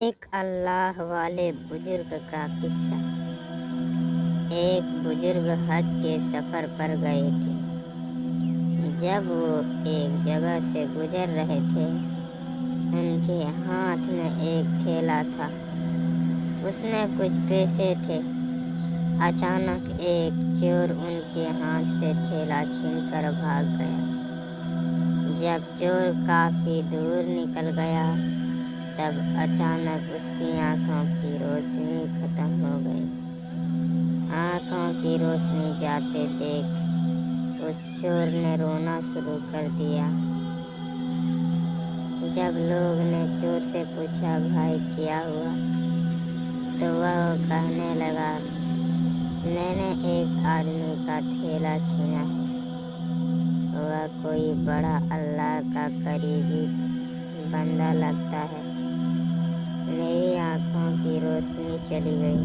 ایک اللہ والے بزرگ کا قصہ۔ ایک بزرگ حج کے سفر پر گئے تھے۔ جب وہ ایک جگہ سے گزر رہے تھے، ان کے ہاتھ میں ایک تھیلا تھا۔ اس میں کچھ پیسے تھے۔ اچانک ایک چور ان کے ہاتھ سے تھیلا چھین کر بھاگ گیا۔ جب چور کافی دور نکل گیا، تب اچانک اس کی آنکھوں کی روشنی ختم ہو گئی۔ آنکھوں کی روشنی جاتے دیکھ اس چور نے رونا شروع کر دیا۔ جب لوگ نے چور سے پوچھا، بھائی کیا ہوا؟ تو وہ کہنے لگا، میں نے ایک آدمی کا تھیلا چھینا ہے۔ وہ کوئی بڑا اللہ کا قریبی بندہ لگتا ہے۔ میری آنکھوں کی روشنی چلی گئی۔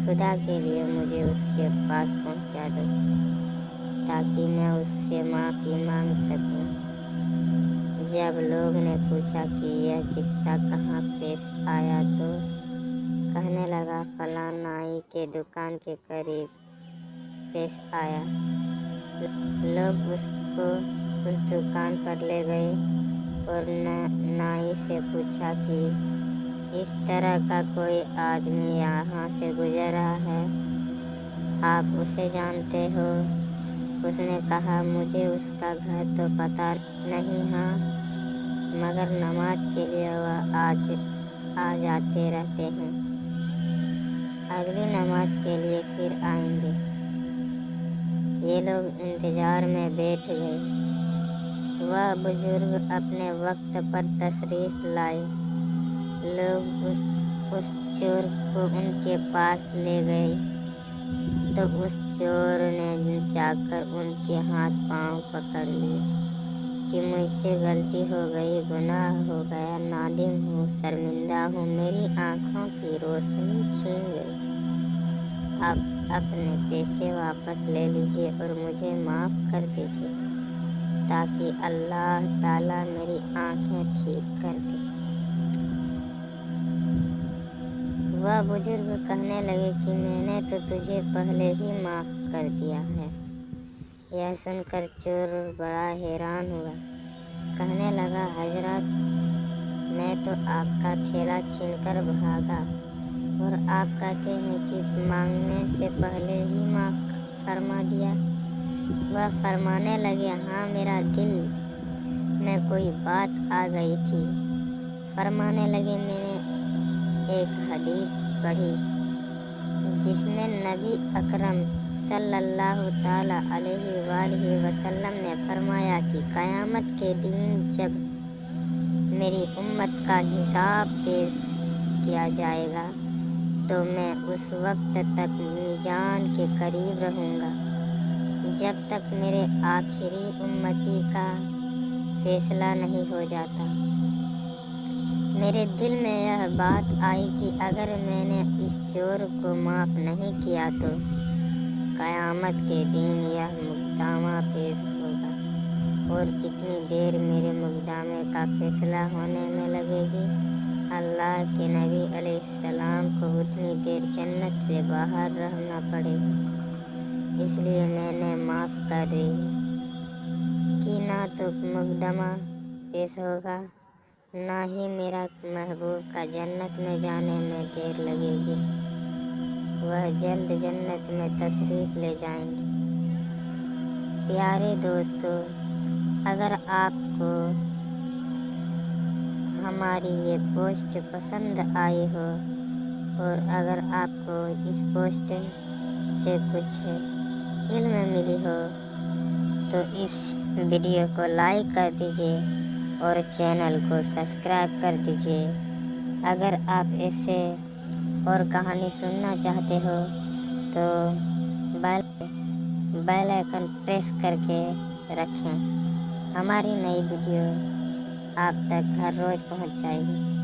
خدا کے لیے مجھے اس کے پاس پہنچا دو تاکہ میں اس سے معافی مانگ سکوں۔ جب لوگ نے پوچھا کہ یہ قصہ کہاں پیش آیا تو کہنے لگا، فلاں نائی کے دکان کے قریب پیش آیا۔ لوگ اس کو اس دکان پر لے گئے اور نائی سے پوچھا کہ اس طرح کا کوئی آدمی یہاں سے گزر رہا ہے، آپ اسے جانتے ہو؟ اس نے کہا، مجھے اس کا گھر تو پتہ نہیں ہے، مگر نماز کے لیے وہ آ جاتے رہتے ہیں۔ اگلی نماز کے لیے پھر آئیں گے۔ یہ لوگ انتظار میں بیٹھ گئے۔ وہ بزرگ اپنے وقت پر تشریف لائے۔ لوگ اس چور کو ان کے پاس لے گئے تو اس چور نے جا کر ان کے ہاتھ پاؤں پکڑ لیے کہ مجھ سے غلطی ہو گئی، گناہ ہو گیا، نادم ہوں، شرمندہ ہوں، میری آنکھوں کی روشنی چھین گئی۔ اب اپنے پیسے واپس لے لیجیے اور مجھے معاف کر دیجیے تاکہ اللہ تعالیٰ میری آنکھیں ٹھیک کر دے۔ وہ بزرگ کہنے لگے کہ میں نے تو تجھے پہلے ہی معاف کر دیا ہے۔ یہ سن کر چور بڑا حیران ہوا۔ کہنے لگا، حضرت، میں تو آپ کا تھیلا چھین کر بھاگا اور آپ کہتے ہیں کہ مانگنے سے پہلے ہی معاف فرما دیا۔ وہ فرمانے لگے، ہاں، میرا دل میں کوئی بات آ گئی تھی۔ فرمانے لگے، میں نے ایک حدیث پڑھی جس میں نبی اکرم صلی اللہ تعالیٰ علیہ وآلہ وسلم نے فرمایا کہ قیامت کے دن جب میری امت کا حساب پیش کیا جائے گا تو میں اس وقت تک میزان کے قریب رہوں گا جب تک میرے آخری امتی کا فیصلہ نہیں ہو جاتا۔ میرے دل میں یہ بات آئی کہ اگر میں نے اس چور کو معاف نہیں کیا تو قیامت کے دن یہ مقدمہ پیش ہوگا، اور جتنی دیر میرے مقدمے کا فیصلہ ہونے میں لگے گی، اللہ کے نبی علیہ السلام کو اتنی دیر جنت سے باہر رہنا پڑے گا۔ اس لیے میں نے معاف کر دی کہ نہ تو مقدمہ پیش ہوگا، نہ ہی میرا محبوب کا جنت میں جانے میں دیر لگے گی۔ وہ جلد جنت میں تشریف لے جائیں گے۔ پیارے دوستو، اگر آپ کو ہماری یہ پوسٹ پسند آئی ہو اور اگر آپ کو اس پوسٹ سے کچھ علم ملی ہو تو اس ویڈیو کو لائک کر دیجیے اور چینل کو سبسکرائب کر دیجیے۔ اگر آپ ایسے اور کہانی سننا چاہتے ہو تو بیل آئیکن پریس کر کے رکھیں۔ ہماری نئی ویڈیو آپ تک ہر روز پہنچ جائے گی۔